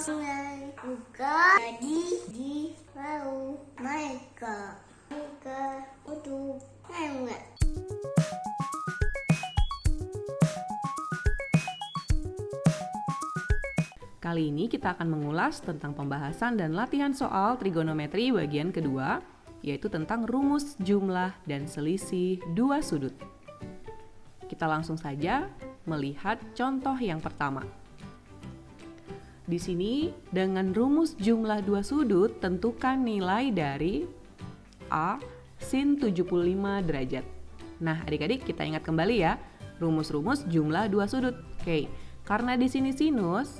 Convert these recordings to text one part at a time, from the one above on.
Buka jadi di laut mereka untuk lewat. Kali ini kita akan mengulas tentang pembahasan dan latihan soal trigonometri bagian kedua, yaitu tentang rumus jumlah dan selisih dua sudut. Kita langsung saja melihat contoh yang pertama. Di sini, dengan rumus jumlah dua sudut, tentukan nilai dari A sin 75 derajat. Nah, adik-adik kita ingat kembali ya, rumus-rumus jumlah dua sudut. Oke, karena di sini sinus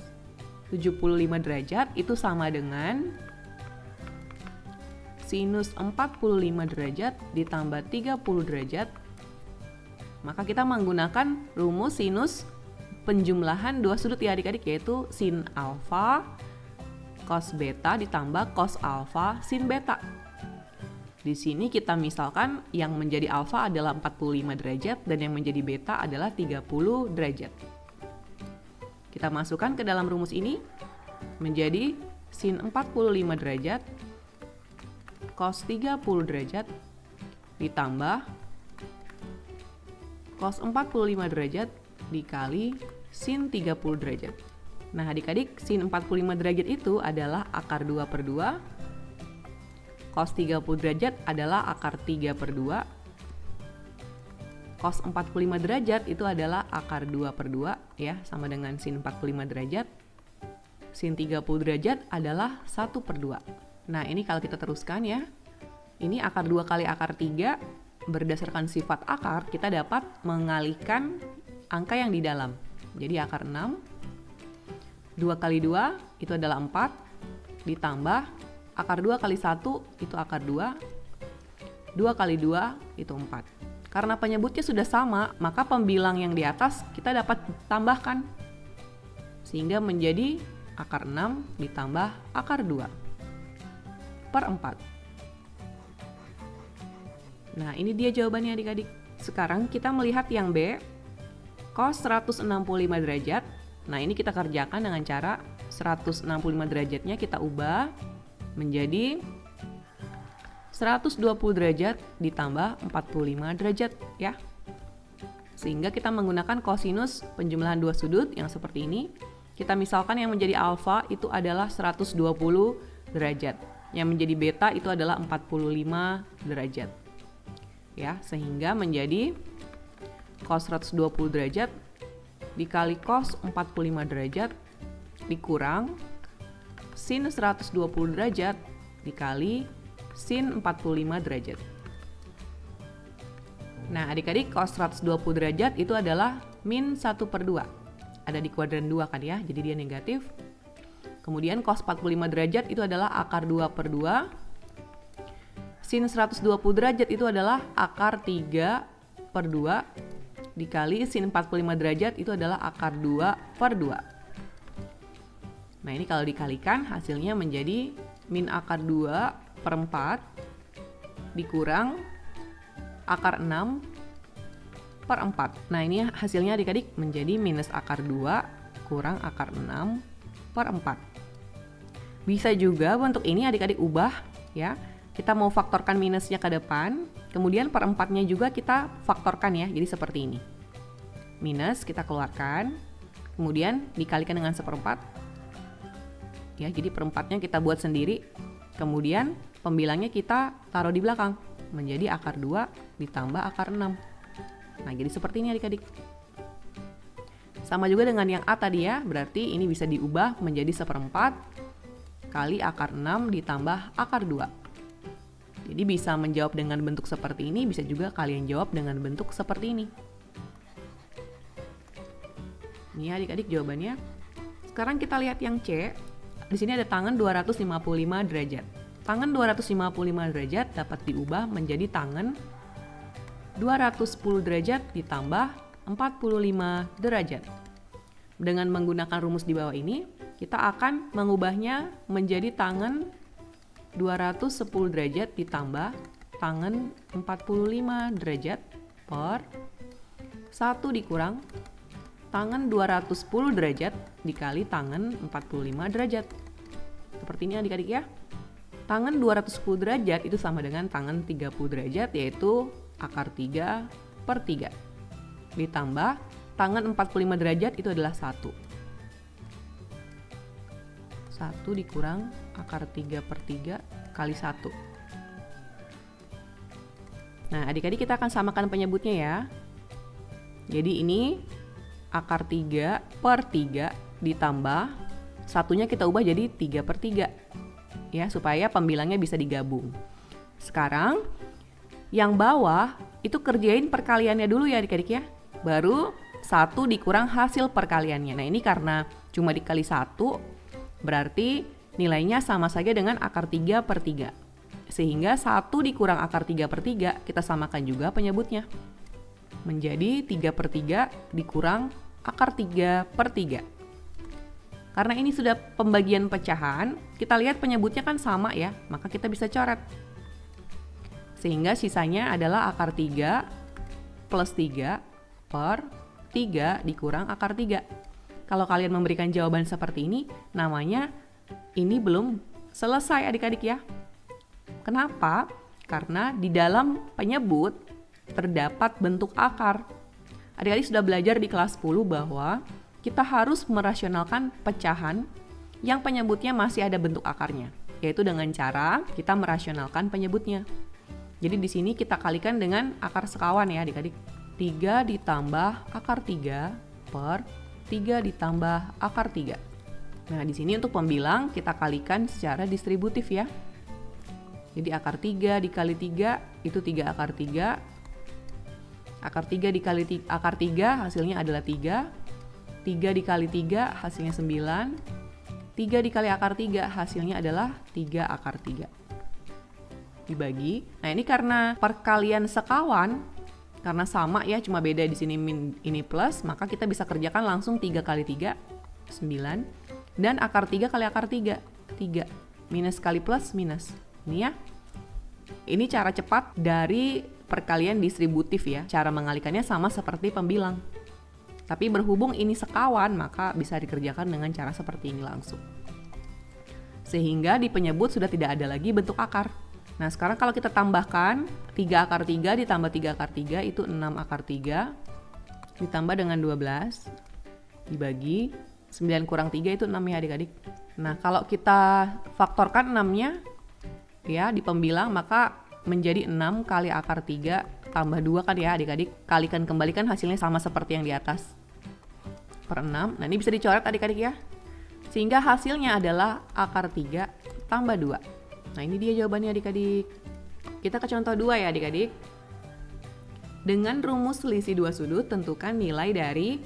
75 derajat itu sama dengan sinus 45 derajat ditambah 30 derajat. Maka kita menggunakan rumus sinus penjumlahan dua sudut ya adik-adik, yaitu sin alfa cos beta ditambah cos alfa sin beta. Di sini kita misalkan yang menjadi alfa adalah 45 derajat dan yang menjadi beta adalah 30 derajat. Kita masukkan ke dalam rumus ini menjadi sin 45 derajat cos 30 derajat ditambah cos 45 derajat dikali sin 30 derajat. Nah adik-adik, sin 45 derajat itu adalah akar 2 per 2, cos 30 derajat adalah akar 3 per 2, cos 45 derajat itu adalah akar 2 per 2 ya, sama dengan sin 45 derajat. Sin 30 derajat adalah 1 per 2. Nah ini kalau kita teruskan ya, ini akar 2 kali akar 3, berdasarkan sifat akar kita dapat mengalihkan angka yang di dalam. Jadi akar 6, 2 kali 2 itu adalah 4, ditambah akar 2 kali 1 itu akar 2, 2 kali 2 itu 4. Karena penyebutnya sudah sama, maka pembilang yang di atas kita dapat tambahkan. Sehingga menjadi akar 6 ditambah akar 2 per 4. Nah ini dia jawabannya adik-adik. Sekarang kita melihat yang B, cos 165 derajat. Nah ini kita kerjakan dengan cara 165 derajatnya kita ubah menjadi 120 derajat ditambah 45 derajat ya. Sehingga kita menggunakan kosinus penjumlahan dua sudut yang seperti ini. Kita misalkan yang menjadi alfa itu adalah 120 derajat. Yang menjadi beta itu adalah 45 derajat. Ya, sehingga menjadi cos 120 derajat dikali cos 45 derajat dikurang sin 120 derajat dikali sin 45 derajat. Nah adik-adik, cos 120 derajat itu adalah min 1 per 2. Ada di kuadran 2 kan ya, jadi dia negatif. Kemudian cos 45 derajat itu adalah akar 2 per 2. Sin 120 derajat itu adalah akar 3 per 2 dikali sin 45 derajat itu adalah akar 2 per 2. Nah ini kalau dikalikan hasilnya menjadi min akar 2 per 4 dikurang akar 6 per 4. Nah ini hasilnya adik-adik menjadi minus akar 2 kurang akar 6 per 4. Bisa juga bentuk ini adik-adik ubah ya. Kita mau faktorkan minusnya ke depan, kemudian per 4-nya juga kita faktorkan ya, jadi seperti ini. Minus kita keluarkan, kemudian dikalikan dengan seperempat. Ya, jadi per 4-nya kita buat sendiri, kemudian pembilangnya kita taruh di belakang, menjadi akar 2 ditambah akar 6. Nah, jadi seperti ini adik-adik. Sama juga dengan yang A tadi ya, berarti ini bisa diubah menjadi seperempat kali akar 6 ditambah akar 2. Jadi bisa menjawab dengan bentuk seperti ini, bisa juga kalian jawab dengan bentuk seperti ini. Ini adik-adik jawabannya. Sekarang kita lihat yang C. Di sini ada tangan 255 derajat. Tangan 255 derajat dapat diubah menjadi tangan 210 derajat ditambah 45 derajat. Dengan menggunakan rumus di bawah ini, kita akan mengubahnya menjadi tangan 210 derajat ditambah tangan 45 derajat per 1 dikurang tangan 210 derajat dikali tangan 45 derajat. Seperti ini adik-adik ya. Tangan 210 derajat itu sama dengan tangan 30 derajat, yaitu akar 3 per 3. Ditambah tangan 45 derajat itu adalah 1. 1 dikurang akar 3 per 3 kali 1. Nah, adik-adik kita akan samakan penyebutnya ya. Jadi ini akar 3 per 3 ditambah satunya kita ubah jadi 3 per 3. Ya, supaya pembilangnya bisa digabung. Sekarang yang bawah itu kerjain perkaliannya dulu ya adik-adik ya. Baru 1 dikurang hasil perkaliannya. Nah, ini karena cuma dikali 1 berarti nilainya sama saja dengan akar 3 per 3. Sehingga 1 dikurang akar 3 per 3 kita samakan juga penyebutnya. Menjadi 3 per 3 dikurang akar 3 per 3. Karena ini sudah pembagian pecahan, kita lihat penyebutnya kan sama ya, maka kita bisa coret. Sehingga sisanya adalah akar 3 plus 3 per 3 dikurang akar 3. Kalau kalian memberikan jawaban seperti ini, namanya ini belum selesai adik-adik ya. Kenapa? Karena di dalam penyebut terdapat bentuk akar. Adik-adik sudah belajar di kelas 10 bahwa kita harus merasionalkan pecahan yang penyebutnya masih ada bentuk akarnya, yaitu dengan cara kita merasionalkan penyebutnya. Jadi di sini kita kalikan dengan akar sekawan ya adik-adik. 3 ditambah akar 3 per 3 ditambah akar 3. Nah, di sini untuk pembilang kita kalikan secara distributif ya. Jadi akar 3 dikali 3 itu 3 akar 3. Akar 3 dikali akar 3 hasilnya adalah 3. 3 dikali 3 hasilnya 9. 3 dikali akar 3 hasilnya adalah 3 akar 3. Dibagi. Nah, ini karena perkalian sekawan, karena sama ya, cuma beda di sini ini plus, maka kita bisa kerjakan langsung 3 kali 3, 9. Dan akar 3 kali akar 3, 3. Minus kali plus, minus. Ini ya. Ini cara cepat dari perkalian distributif ya. Cara mengalikannya sama seperti pembilang. Tapi berhubung ini sekawan, maka bisa dikerjakan dengan cara seperti ini langsung. Sehingga di penyebut sudah tidak ada lagi bentuk akar. Nah, sekarang kalau kita tambahkan 3 akar 3 ditambah 3 akar 3 itu 6 akar 3 ditambah dengan 12 dibagi 9 kurang 3 itu 6 ya adik-adik. Nah, kalau kita faktorkan 6-nya ya di pembilang, maka menjadi 6 kali akar 3 tambah 2 kan ya adik-adik. Kalikan kembalikan hasilnya sama seperti yang di atas. Per 6. Nah, ini bisa dicoret adik-adik ya. Sehingga hasilnya adalah akar 3 tambah 2. Nah, ini dia jawabannya adik-adik. Kita ke contoh 2 ya adik-adik. Dengan rumus selisih dua sudut, tentukan nilai dari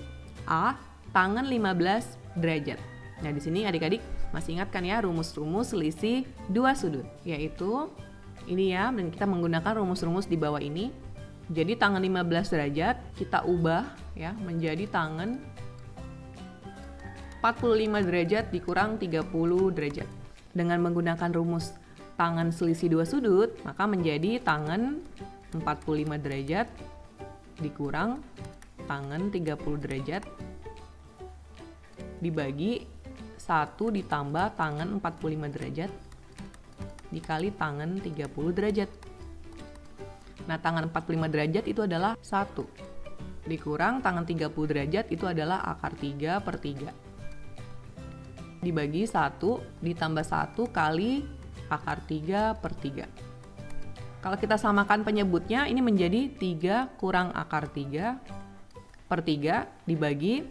A tangan 15 derajat. Nah, di sini adik-adik masih ingat kan ya rumus-rumus selisih dua sudut, yaitu ini ya, dan kita menggunakan rumus-rumus di bawah ini. Jadi tangan 15 derajat kita ubah ya menjadi tangan 45 derajat dikurang 30 derajat. Dengan menggunakan rumus tangan selisih dua sudut, maka menjadi tangan 45 derajat dikurang tangan 30 derajat dibagi 1 ditambah tangan 45 derajat dikali tangan 30 derajat. Nah, tangan 45 derajat itu adalah 1 dikurang tangan 30 derajat itu adalah akar 3 per 3 dibagi 1 ditambah 1 kali akar 3 per 3. Kalau kita samakan penyebutnya, ini menjadi 3 kurang akar 3 per 3 dibagi.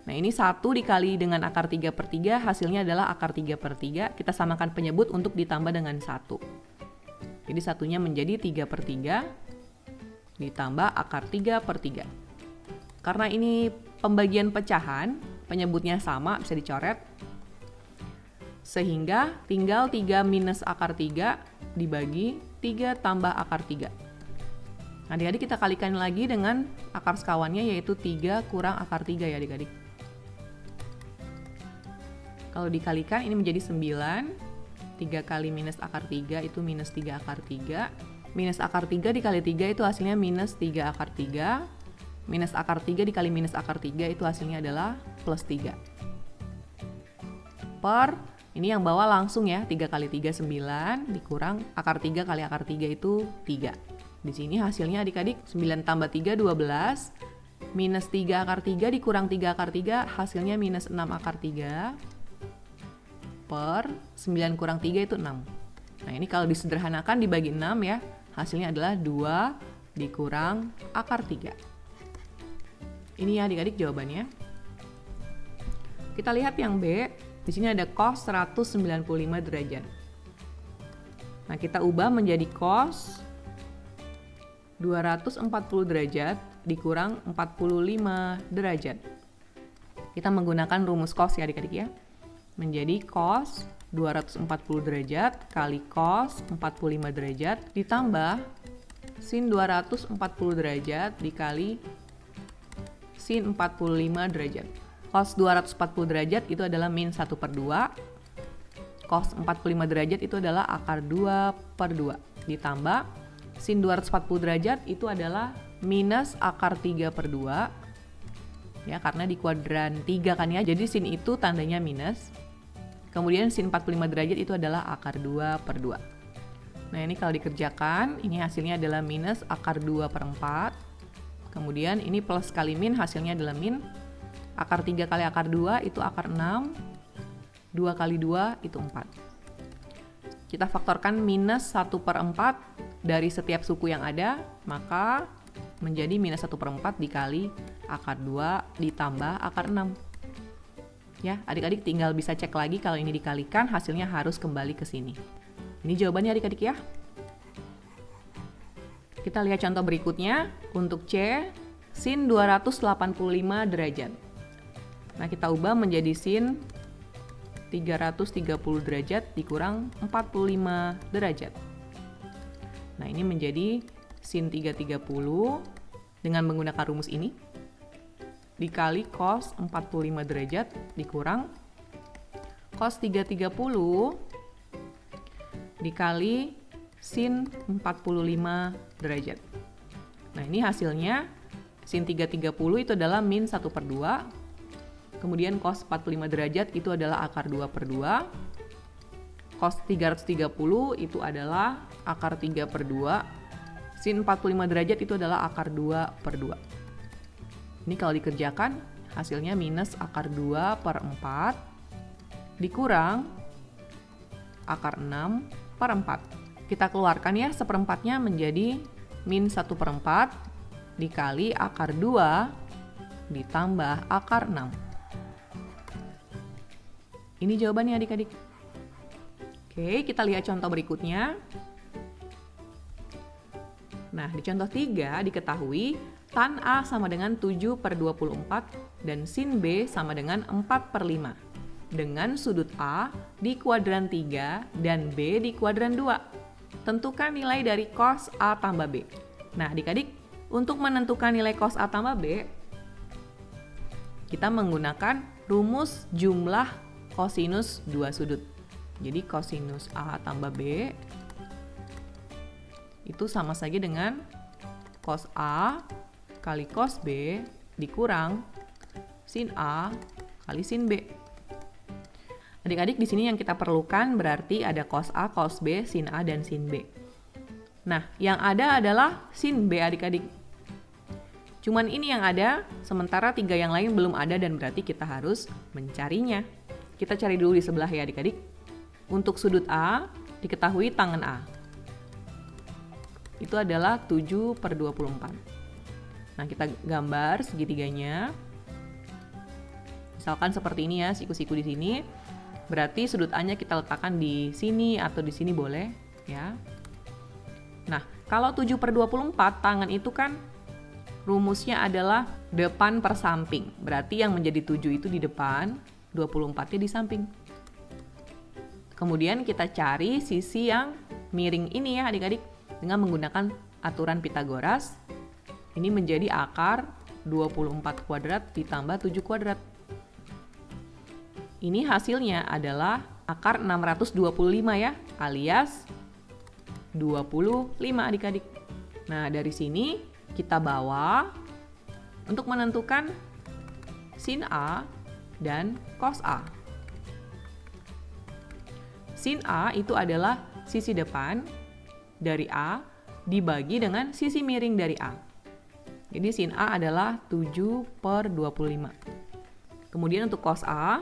Nah, ini 1 dikali dengan akar 3 per 3, hasilnya adalah akar 3 per 3. Kita samakan penyebut untuk ditambah dengan 1. Jadi satunya menjadi 3 per 3 ditambah akar 3 per 3. Karena ini pembagian pecahan, penyebutnya sama, bisa dicoret. Sehingga tinggal 3 minus akar 3 dibagi 3 tambah akar 3. Nah, adik-adik kita kalikan lagi dengan akar sekawannya, yaitu 3 kurang akar 3 ya adik-adik. Kalau dikalikan ini menjadi 9. 3 kali minus akar 3 itu minus 3 akar 3. Minus akar 3 dikali 3 itu hasilnya minus 3 akar 3. minus akar 3 dikali minus akar 3 itu hasilnya adalah plus 3. Per, ini yang bawah langsung ya, 3 kali 3 9, dikurang akar 3 kali akar 3 itu 3. Di sini hasilnya adik-adik 9 tambah 3 12, minus 3 akar 3 dikurang 3 akar 3, hasilnya minus 6 akar 3, per 9 kurang 3 itu 6. Nah ini kalau disederhanakan dibagi 6 ya, hasilnya adalah 2 dikurang akar 3. Ini ya adik-adik jawabannya. Kita lihat yang B, di sini ada cos 195 derajat. Nah kita ubah menjadi cos 240 derajat dikurang 45 derajat. Kita menggunakan rumus cos ya adik-adik ya. Menjadi cos 240 derajat kali cos 45 derajat ditambah sin 240 derajat dikali sin 45 derajat. Cos 240 derajat itu adalah min 1/2. Cos 45 derajat itu adalah akar 2/2. Ditambah sin 240 derajat itu adalah minus akar 3/2. Ya, karena di kuadran 3 kan ya. Jadi sin itu tandanya minus. Kemudian sin 45 derajat itu adalah akar 2/2. Nah, ini kalau dikerjakan, ini hasilnya adalah minus akar 2/4. Kemudian ini plus kali min, hasilnya adalah min. Akar 3 kali akar 2 itu akar 6. 2 kali 2 itu 4. Kita faktorkan minus 1/4 dari setiap suku yang ada, maka menjadi minus 1/4 dikali akar 2 ditambah akar 6. Ya, adik-adik tinggal bisa cek lagi kalau ini dikalikan, hasilnya harus kembali ke sini. Ini jawabannya adik-adik ya. Kita lihat contoh berikutnya. Untuk C, sin 285 derajat. Nah, kita ubah menjadi sin 330 derajat dikurang 45 derajat. Nah, ini menjadi sin 330 dengan menggunakan rumus ini. Dikali cos 45 derajat dikurang cos 330 dikali sin 45 derajat. Nah, ini hasilnya sin 330 itu adalah min 1/2. Kemudian cos 45 derajat itu adalah akar 2/2. Cos 330 itu adalah akar 3/2. Sin 45 derajat itu adalah akar 2/2. Ini kalau dikerjakan hasilnya minus akar 2/4 dikurang akar 6/4. Kita keluarkan ya seperempatnya menjadi min 1/4 dikali akar 2 ditambah akar 6. Ini jawabannya adik-adik. Oke, kita lihat contoh berikutnya. Nah, di contoh 3 diketahui tan A sama dengan 7/24 dan sin B sama dengan 4/5. Dengan sudut A di kuadran 3 dan B di kuadran 2. Tentukan nilai dari cos A tambah B. Nah, adik-adik, untuk menentukan nilai cos A tambah B, kita menggunakan rumus jumlah kosinus dua sudut. Jadi kosinus A tambah B itu sama saja dengan cos A kali cos B dikurang sin A kali sin B. Adik-adik, di sini yang kita perlukan berarti ada cos A, cos B, sin A, dan sin B. Nah, yang ada adalah sin B adik-adik. Cuman ini yang ada, sementara 3 yang lain belum ada dan berarti kita harus mencarinya. Kita cari dulu di sebelah ya adik-adik. Untuk sudut A, diketahui tangen A. Itu adalah 7/24. Nah, kita gambar segitiganya. Misalkan seperti ini ya, siku-siku di sini. Berarti sudut A-nya kita letakkan di sini atau di sini boleh ya. Nah, kalau 7/24 tangan itu kan rumusnya adalah depan per samping. Berarti yang menjadi 7 itu di depan, 24-nya di samping. Kemudian kita cari sisi yang miring ini ya adik-adik dengan menggunakan aturan Pythagoras. Ini menjadi akar 24 kuadrat ditambah 7 kuadrat. Ini hasilnya adalah akar 625 ya, alias 25 adik-adik. Nah, dari sini kita bawa untuk menentukan sin A dan cos A. Sin A itu adalah sisi depan dari A dibagi dengan sisi miring dari A. Jadi sin A adalah 7/25. Kemudian untuk cos A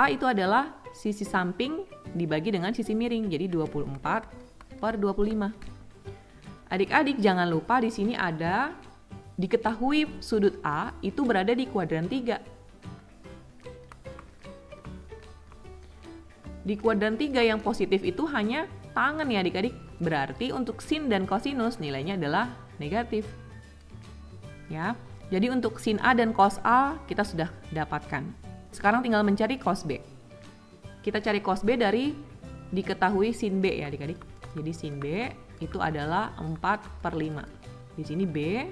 itu adalah sisi samping dibagi dengan sisi miring, jadi 24/25. Adik-adik jangan lupa di sini ada diketahui sudut A itu berada di kuadran 3. Di kuadran 3 yang positif itu hanya tangan ya adik-adik. Berarti untuk sin dan kosinus nilainya adalah negatif. Ya. Jadi untuk sin A dan cos A kita sudah dapatkan. Sekarang tinggal mencari cos B. Kita cari cos B dari diketahui sin B ya adik-adik. Jadi sin B itu adalah 4/5. Di sini B,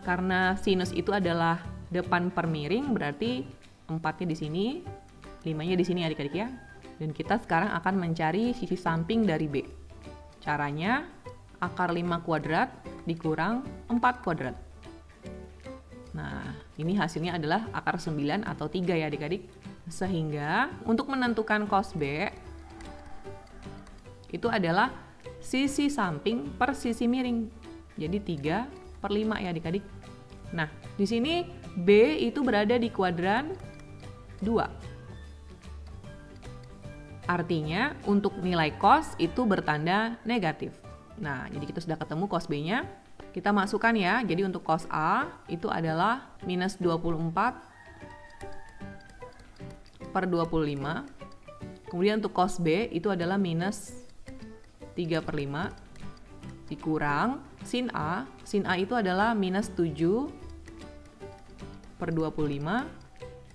karena sinus itu adalah depan per miring, berarti 4-nya di sini, 5-nya di sini adik-adik ya. Dan kita sekarang akan mencari sisi samping dari B. Caranya, akar 5 kuadrat dikurang 4 kuadrat. Nah, ini hasilnya adalah akar 9 atau 3 ya adik-adik. Sehingga untuk menentukan cos B itu adalah sisi samping per sisi miring. Jadi 3/5 ya adik-adik. Nah, di sini B itu berada di kuadran 2. Artinya untuk nilai cos itu bertanda negatif. Nah, jadi kita sudah ketemu cos B-nya. Kita masukkan ya, jadi untuk cos A itu adalah minus 24/25. Kemudian untuk cos B itu adalah minus 3/5 dikurang sin A itu adalah minus 7/25.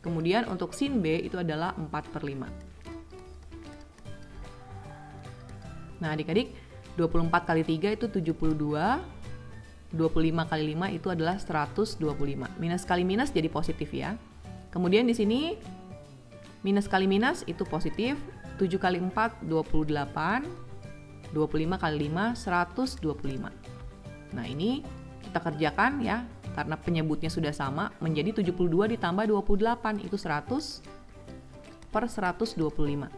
Kemudian untuk sin B itu adalah 4/5. Nah adik-adik, 24 kali 3 itu 72. 25 kali 5 itu adalah 125. Minus kali minus jadi positif ya. Kemudian di sini minus kali minus itu positif. 7 kali 4 28. 25 kali 5 125. Nah, ini kita kerjakan ya. Karena penyebutnya sudah sama, menjadi 72 ditambah 28 itu 100/125.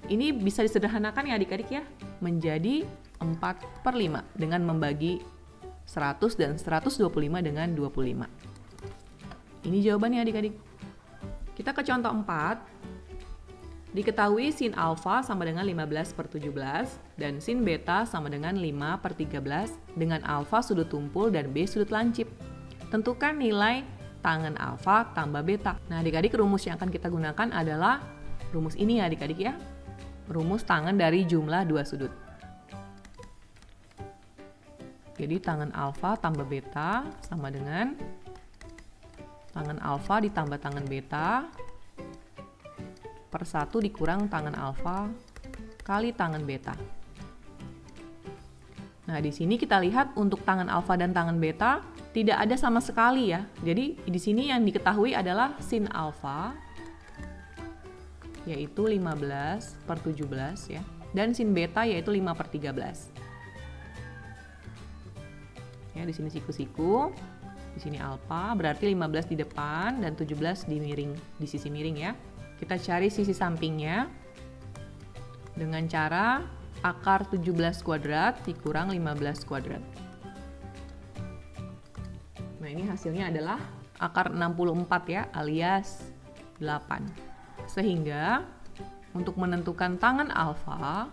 Ini bisa disederhanakan ya adik-adik ya, menjadi 4/5 dengan membagi 100 dan 125 dengan 25. Ini jawabannya adik-adik. Kita ke contoh 4. Diketahui sin alfa sama dengan 15/17 dan sin beta sama dengan 5/13 dengan alfa sudut tumpul dan B sudut lancip. Tentukan nilai tangen alfa tambah beta. Nah adik-adik, rumus yang akan kita gunakan adalah rumus ini ya adik-adik ya. Rumus tangen dari jumlah dua sudut. Jadi tangen alfa tambah beta sama dengan tangen alfa ditambah tangen beta per 1 dikurang tangen alfa kali tangen beta. Nah, di sini kita lihat untuk tangen alfa dan tangen beta tidak ada sama sekali ya. Jadi di sini yang diketahui adalah sin alfa yaitu 15/17 ya, dan sin beta yaitu 5/13. Ya, di sini siku-siku, di sini alfa, berarti 15 di depan dan 17 di miring, di sisi miring ya. Kita cari sisi sampingnya dengan cara akar 17 kuadrat dikurang 15 kuadrat. Nah, ini hasilnya adalah akar 64 ya, alias 8. Sehingga untuk menentukan tangen alfa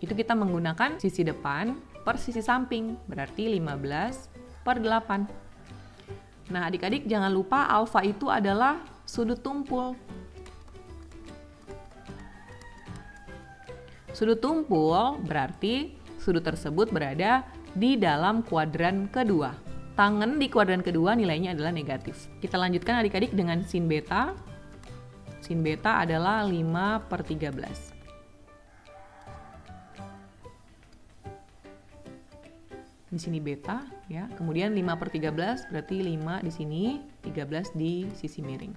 itu kita menggunakan sisi depan per sisi samping, berarti 15/8. Nah adik-adik jangan lupa alfa itu adalah sudut tumpul. Sudut tumpul berarti sudut tersebut berada di dalam kuadran kedua. Tangen di kuadran kedua nilainya adalah negatif. Kita lanjutkan adik-adik dengan sin beta. Sin beta adalah 5/13. Di sini beta ya. Kemudian 5/13 berarti 5 di sini, 13 di sisi miring.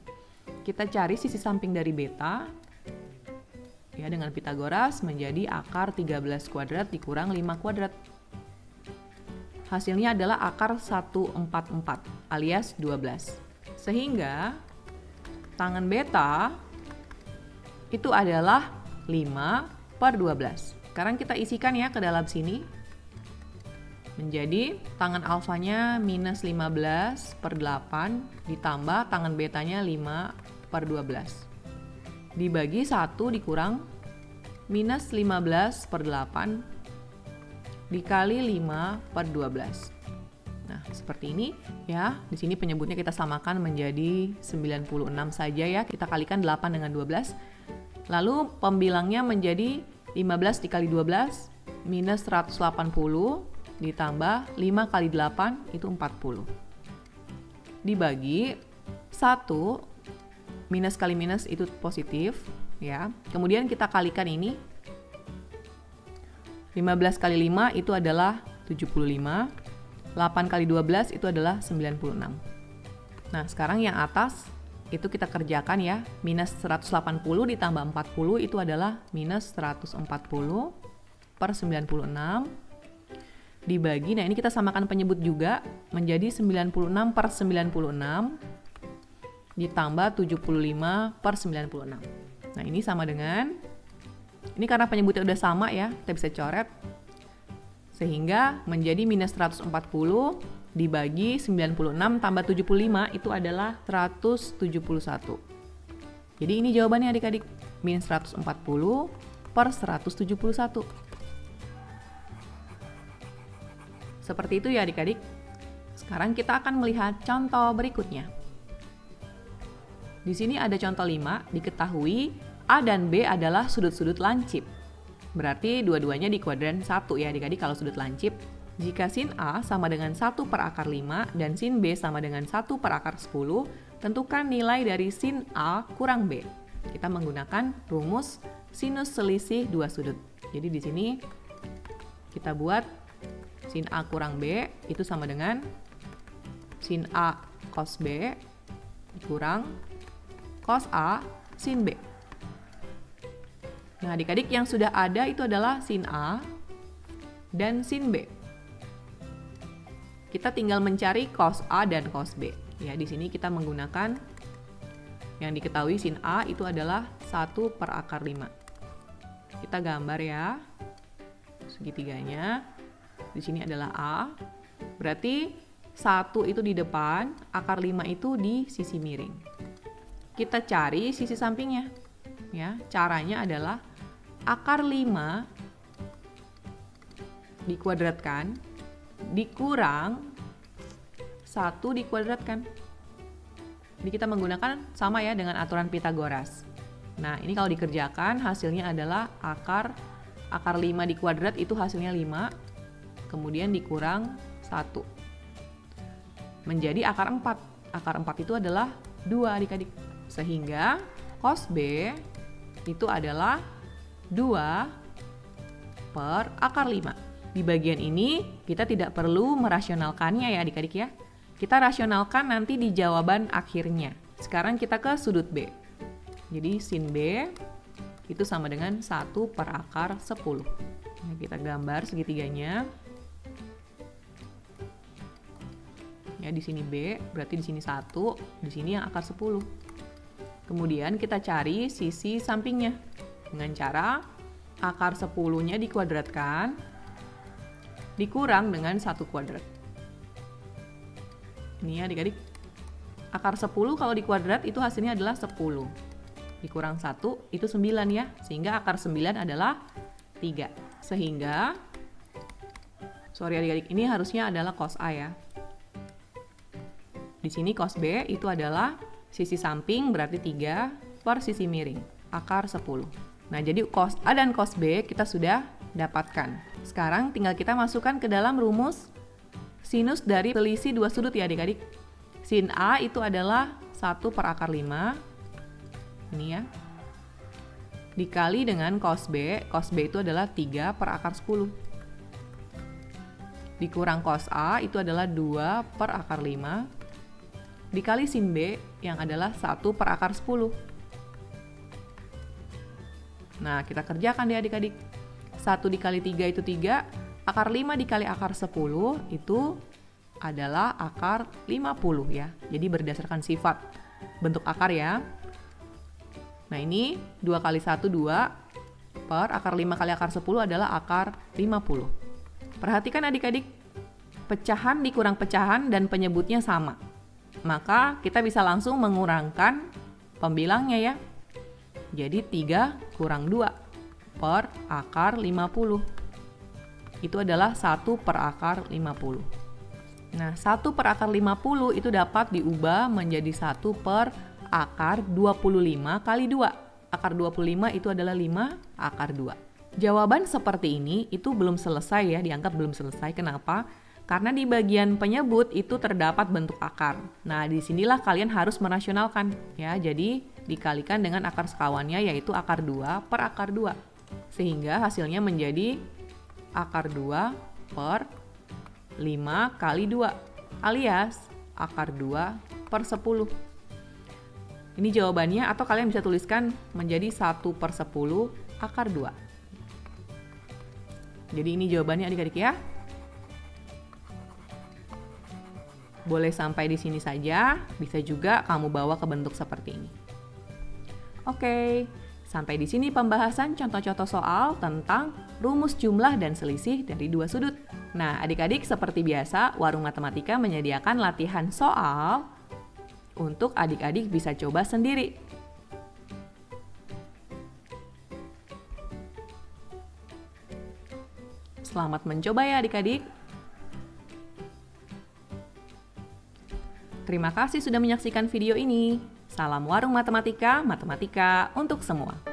Kita cari sisi samping dari beta. Ya, dengan Pitagoras menjadi akar 13 kuadrat dikurang 5 kuadrat. hasilnya adalah akar 144 alias 12. Sehingga tangen beta itu adalah 5/12. Sekarang kita isikan ya ke dalam sini. Menjadi tangen alfanya minus 15/8 ditambah tangen betanya 5/12. Dibagi 1 dikurang minus 15/8 dikali 5/12. Nah, seperti ini ya. Di sini penyebutnya kita samakan menjadi 96 saja ya. Kita kalikan 8 dengan 12. Lalu pembilangnya menjadi 15 dikali 12 minus 180 ditambah 5 kali 8 itu 40. Dibagi 1, minus kali minus itu positif ya. Kemudian kita kalikan ini. 15 kali 5 itu adalah 75. 8 kali 12 itu /96. Nah, sekarang yang atas itu kita kerjakan ya. Minus 180 ditambah 40 itu adalah minus 140/96. Dibagi, nah ini kita samakan penyebut juga menjadi 96/96 ditambah 75/96. Nah, ini sama dengan, ini karena penyebutnya udah sama ya, kita bisa coret. Sehingga menjadi minus 140 dibagi 96 tambah 75 itu adalah 171. Jadi ini jawabannya adik-adik, minus 140/171. Seperti itu ya adik-adik. Sekarang kita akan melihat contoh berikutnya. Di sini ada contoh 5, diketahui A dan B adalah sudut-sudut lancip. Berarti dua-duanya di kuadran 1 ya adik-adik kalau sudut lancip. Jika sin A sama dengan 1/5 dan sin B sama dengan 1/10, tentukan nilai dari sin A kurang B. Kita menggunakan rumus sinus selisih dua sudut. Jadi di sini kita buat sin A kurang B itu sama dengan sin A cos B kurang cos A sin B. Nah, adik-adik yang sudah ada itu adalah sin A dan sin B. Kita tinggal mencari cos A dan cos B. Ya, di sini kita menggunakan yang diketahui sin A itu adalah 1/5. Kita gambar ya. Segitiganya. Di sini adalah A. Berarti 1 itu di depan, akar 5 itu di sisi miring. Kita cari sisi sampingnya. Ya, caranya adalah akar 5 dikuadratkan dikurang 1 dikuadratkan. Jadi kita menggunakan sama ya dengan aturan Pythagoras. Nah, ini kalau dikerjakan hasilnya adalah akar 5 dikuadrat itu hasilnya 5. Kemudian dikurang 1. Menjadi akar 4. Akar 4 itu adalah 2 adik-adik. Sehingga cos B itu adalah 2/5. Di bagian ini kita tidak perlu merasionalkannya ya adik-adik ya. Kita rasionalkan nanti di jawaban akhirnya. Sekarang kita ke sudut B. Jadi sin B itu sama dengan 1/10. Nah, kita gambar segitiganya. Ya, di sini B, berarti di sini 1, di sini yang akar 10. Kemudian kita cari sisi sampingnya dengan cara akar 10-nya dikuadratkan dikurang dengan 1 kuadrat. Ini ya adik-adik. Akar 10 kalau dikuadrat itu hasilnya adalah 10. Dikurang 1 itu 9 ya. Sehingga akar 9 adalah 3. Sehingga, sorry adik-adik, ini harusnya adalah cos A ya. Di sini cos B itu adalah sisi samping berarti 3 per sisi miring, akar 10. Nah, jadi cos A dan cos B kita sudah dapatkan. Sekarang tinggal kita masukkan ke dalam rumus sinus dari selisih dua sudut ya adik-adik. Sin A itu adalah 1/5. Ini ya. Dikali dengan cos B itu adalah 3/10. Dikurang cos A itu adalah 2/5. Dikali sin B yang adalah 1/10. Nah, kita kerjakan deh adik-adik. 1 dikali 3 itu 3, Akar 5 dikali akar 10 itu adalah akar 50 ya. Jadi berdasarkan sifat bentuk akar ya. Nah ini 2 kali 1, 2 per akar 5 kali akar 10 adalah akar 50. Perhatikan adik-adik, pecahan dikurang pecahan dan penyebutnya sama. Maka kita bisa langsung mengurangkan pembilangnya ya. Jadi 3 kurang 2 per akar 50. Itu adalah 1 per akar 50. Nah, 1 per akar 50 itu dapat diubah menjadi 1 per akar 25 kali 2. Akar 25 itu adalah 5 akar 2. Jawaban seperti ini itu belum selesai ya, dianggap belum selesai. Kenapa? Karena di bagian penyebut itu terdapat bentuk akar. Nah, disinilah kalian harus merasionalkan ya. Jadi, dikalikan dengan akar sekawannya yaitu akar 2 per akar 2. Sehingga hasilnya menjadi akar 2 per 5 kali 2 alias akar 2 per 10. Ini jawabannya, atau kalian bisa tuliskan menjadi 1 per 10 akar 2. Jadi ini jawabannya adik-adik ya. Boleh sampai di sini saja, bisa juga kamu bawa ke bentuk seperti ini. Oke, sampai di sini pembahasan contoh-contoh soal tentang rumus jumlah dan selisih dari dua sudut. Nah, adik-adik seperti biasa, Warung Matematika menyediakan latihan soal untuk adik-adik bisa coba sendiri. Selamat mencoba ya adik-adik. Terima kasih sudah menyaksikan video ini. Salam Warung Matematika, matematika untuk semua.